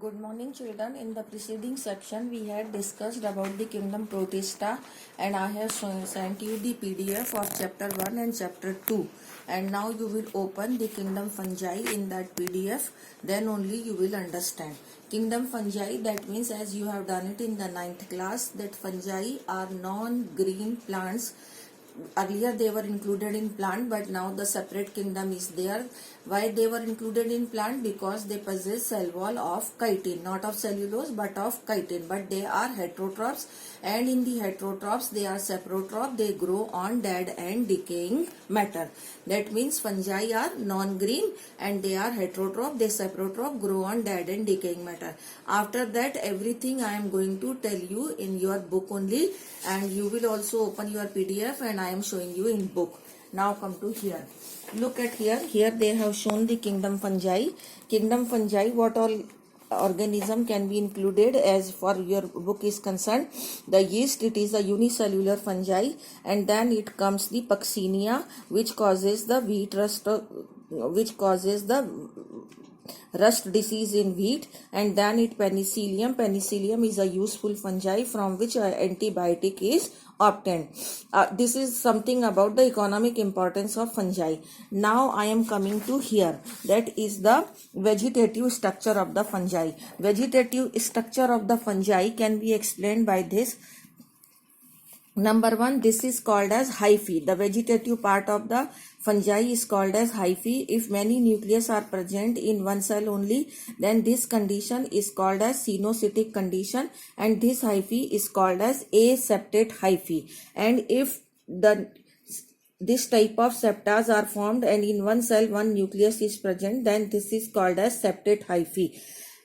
Good morning, children. In the preceding section, we had discussed about the kingdom Protista, and I have sent you the PDF of chapter 1 and chapter 2. And now you will open the kingdom fungi in that PDF, then only you will understand. Kingdom fungi, that means as you have done it in the 9th class, that fungi are non-green plants. Earlier they were included in plant, but now the separate kingdom is there. Why they were included in plant? Because they possess cell wall of chitin, not of cellulose but of chitin, but they are heterotrophs, and in the heterotrophs they are saprotroph. They grow on dead and decaying matter. That means fungi are non-green and they are heterotroph. They saprotroph, grow on dead and decaying matter. After that, everything I am going to tell you in your book only, and you will also open your PDF and I am showing you in book. Now come to here. Look at here. Here they have shown the kingdom fungi. Kingdom fungi, what all organism can be included as for your book is concerned. The yeast, it is a unicellular fungi, and then it comes the Puccinia, which causes the wheat rust, rust disease in wheat, and then it Penicillium. Penicillium is a useful fungi from which antibiotic is obtained. This is something about the economic importance of fungi. Now I am coming to here. That is the vegetative structure of the fungi. Vegetative structure of the fungi can be explained by this. Number one, this is called as hyphae. The vegetative part of the fungi is called as hyphae. If many nucleus are present in one cell only, then this condition is called as cenocytic condition, and this hyphae is called as aseptate hyphae. And if this type of septas are formed and in one cell one nucleus is present, then this is called as septate hyphae.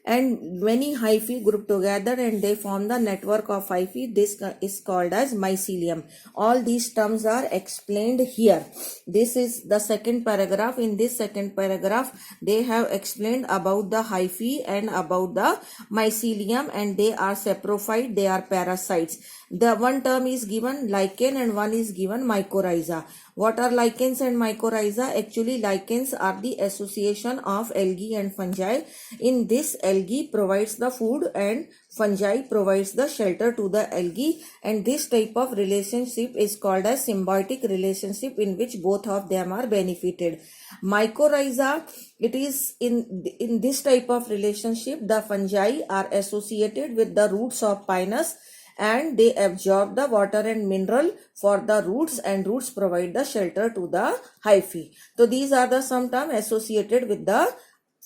And many hyphae group together and they form the network of hyphae. This is called as mycelium. All these terms are explained here. This is the second paragraph. In this second paragraph, they have explained about the hyphae and about the mycelium, and they are saprophyte, they are parasites. The one term is given lichen and one is given mycorrhiza. What are lichens and mycorrhiza? Actually, lichens are the association of algae and fungi. In this, algae provides the food and fungi provides the shelter to the algae, and this type of relationship is called as symbiotic relationship, in which both of them are benefited. Mycorrhiza, it is in this type of relationship, the fungi are associated with the roots of pinus, and they absorb the water and mineral for the roots, and roots provide the shelter to the hyphae. So these are the some terms associated with the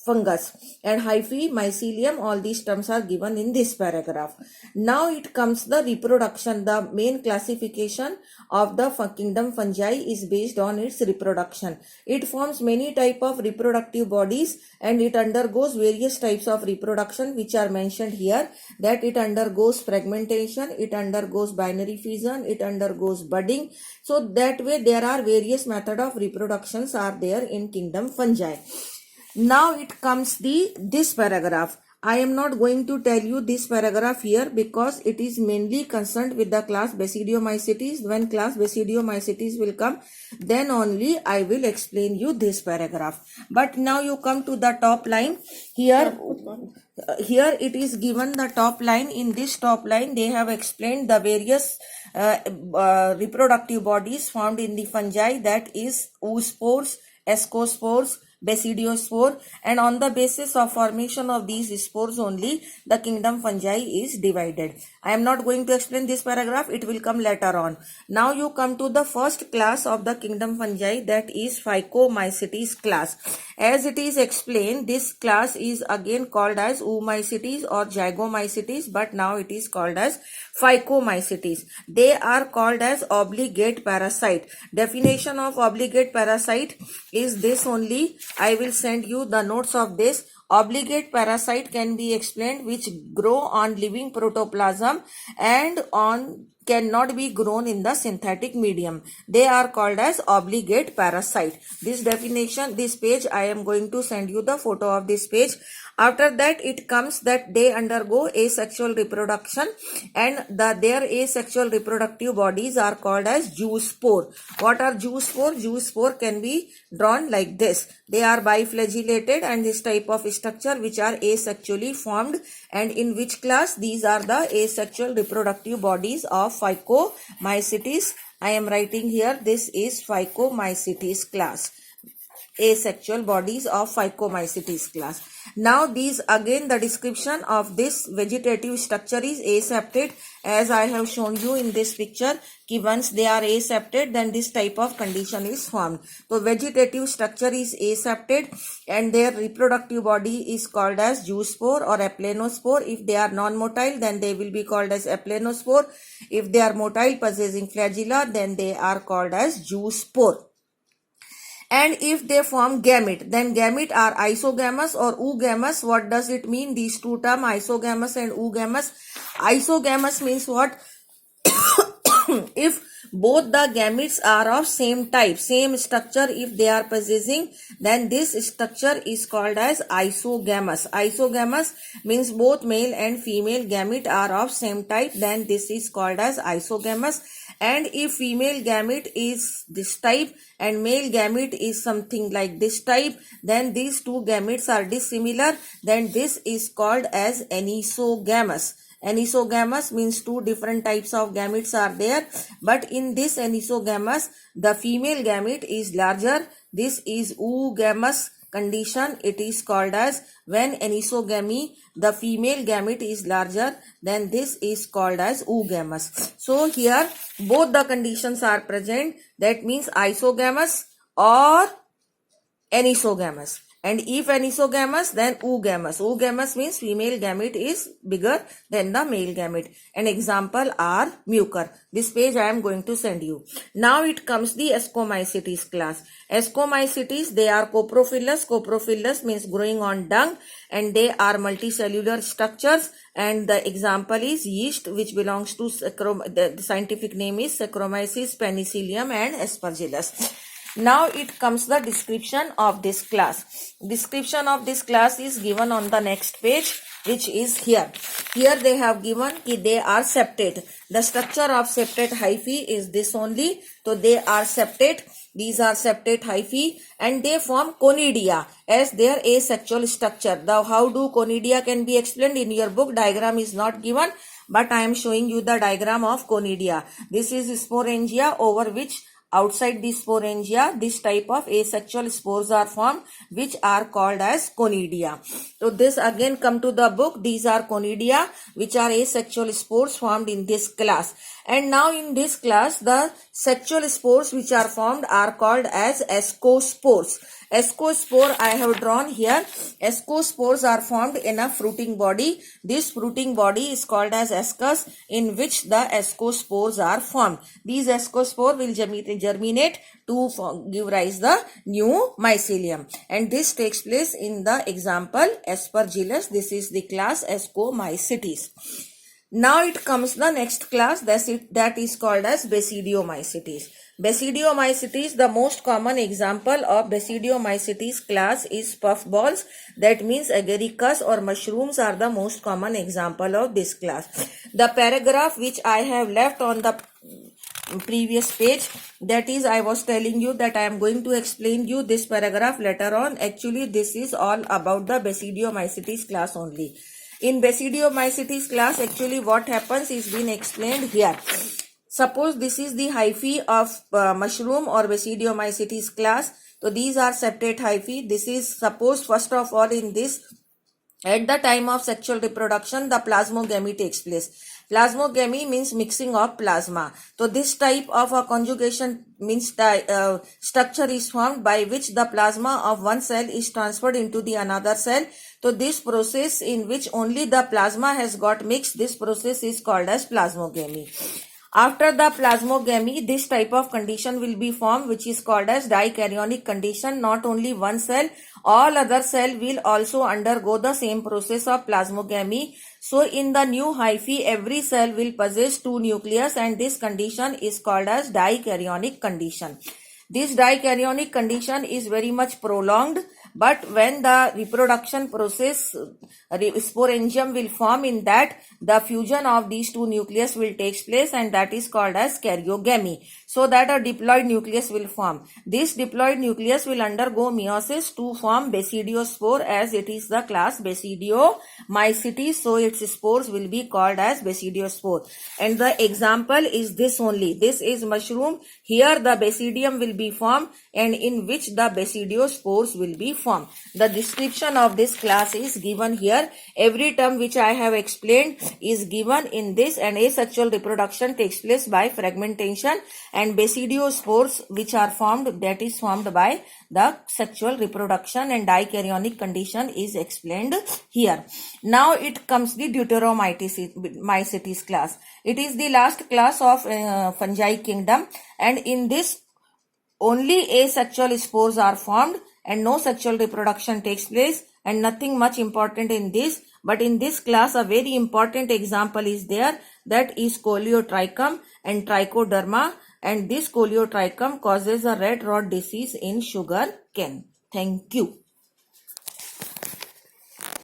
fungus, and hyphae, mycelium, all these terms are given in this paragraph. Now it comes the reproduction. The main classification of the kingdom fungi is based on its reproduction. It forms many type of reproductive bodies, and it undergoes various types of reproduction which are mentioned here. That it undergoes fragmentation, it undergoes binary fission, it undergoes budding. So that way there are various method of reproductions are there in kingdom fungi. Now it comes this paragraph. I am not going to tell you this paragraph here because it is mainly concerned with the class Basidiomycetes. When class Basidiomycetes will come, then only I will explain you this paragraph. But now you come to the top line. Here it is given the top line. In this top line, they have explained the various reproductive bodies found in the fungi, that is oospores, ascospores, basidiospore, and on the basis of formation of these spores only the kingdom fungi is divided. I am not going to explain this paragraph, it will come later on. Now you come to the first class of the kingdom fungi, that is Phycomycetes class. As it is explained, this class is again called as Oomycetes or Zygomycetes, but now it is called as Phycomycetes. They are called as obligate parasite. Definition of obligate parasite is this only. I will send you the notes of this. Obligate parasite can be explained which grow on living protoplasm and cannot be grown in the synthetic medium. They are called as obligate parasite. This definition, this page, I am going to send you the photo of this page. After that, it comes that they undergo asexual reproduction, and their asexual reproductive bodies are called as zoospore. What are zoospore? Zoospore can be drawn like this. They are biflagellated, and this type of structure which are asexually formed. And in which class? These are the asexual reproductive bodies of Phycomycetes. I am writing here, this is Phycomycetes class. Asexual bodies of Phycomycetes class. Now these, again the description of this vegetative structure is aseptate, as I have shown you in this picture कि once they are aseptate then this type of condition is formed. So vegetative structure is aseptate and their reproductive body is called as zoospore or aplanospore. If they are non-motile then they will be called as aplanospore. If they are motile possessing flagella then they are called as zoospore. And if they form gamete, then gamete are isogamous or oogamous. What does it mean? These two terms, isogamous and oogamous. Isogamous means what? If both the gametes are of same type, same structure, if they are possessing, then this structure is called as isogamous. Isogamous means both male and female gamete are of same type, then this is called as isogamous. And if female gamete is this type and male gamete is something like this type, then these two gametes are dissimilar, then this is called as anisogamous. Anisogamous means two different types of gametes are there, but in this anisogamous, the female gamete is larger. This is oogamous condition. It is called as when anisogamy, the female gamete is larger, then this is called as oogamous. So here both the conditions are present. That means isogamous or anisogamous. And if anisogamous, then oogamous. Oogamous means female gamete is bigger than the male gamete. An example are mucor. This page I am going to send you. Now it comes the Ascomycetes class. Ascomycetes, they are coprophilous. Coprophilous means growing on dung, and they are multicellular structures. And the example is yeast, which belongs to the scientific name is Saccharomyces, Penicillium and Aspergillus. Now it comes the description of this class. Description of this class is given on the next page, which is here. Here they have given that they are septate. The structure of septate hyphae is this only. So they are septate. These are septate hyphae and they form conidia as their asexual structure. Now how do conidia can be explained? In your book diagram is not given, but I am showing you the diagram of conidia. This is sporangia over which outside the sporangia, this type of asexual spores are formed, which are called as conidia. So this again come to the book. These are conidia, which are asexual spores formed in this class. And now in this class, the sexual spores which are formed are called as ascospores. Ascospore I have drawn here. Ascospores are formed in a fruiting body. This fruiting body is called as ascus, in which the ascospores are formed. These ascospores will germinate to give rise the new mycelium. And this takes place in the example Aspergillus. This is the class Ascomycetes. Now it comes the next class, that is called as Basidiomycetes. Basidiomycetes, the most common example of Basidiomycetes class is puffballs. That means agaricus or mushrooms are the most common example of this class. The paragraph which I have left on the previous page, that is I was telling you that I am going to explain you this paragraph later on. Actually this is all about the Basidiomycetes class only. In Basidiomycetes class, actually what happens is been explained here. Suppose this is the hyphae of mushroom or Basidiomycetes class. So these are septate hyphae. This is, suppose first of all in this, at the time of sexual reproduction, the plasmogamy takes place. Plasmogamy means mixing of plasma. So this type of a conjugation means structure is formed by which the plasma of one cell is transferred into the another cell. So this process in which only the plasma has got mixed, this process is called as plasmogamy. After the plasmogamy, this type of condition will be formed, which is called as dichorionic condition. Not only one cell, all other cell will also undergo the same process of plasmogamy. So in the new hyphae, every cell will possess two nucleus, and this condition is called as dichorionic condition. This dichorionic condition is very much prolonged but when the reproduction process, sporangium will form, in that the fusion of these two nucleus will take place, and that is called as karyogamy. So that a diploid nucleus will form. This diploid nucleus will undergo meiosis to form basidiospore, as it is the class Basidiomycetes, so its spores will be called as basidiospore. And the example is this only. This is mushroom. Here the basidium will be formed, and in which the basidiospores will be formed. The description of this class is given here. Every term which I have explained is given in this, and asexual reproduction takes place by fragmentation, and basidiospores which are formed, that is formed by the sexual reproduction, and dichorionic condition is explained here. Now it comes the Deuteromycetes class. It is the last class of fungi kingdom, and in this only asexual spores are formed and no sexual reproduction takes place, and nothing much important in this. But in this class a very important example is there, that is Coleotrichum and Trichoderma, and this Coleotrichum causes a red rot disease in sugar cane. Thank you.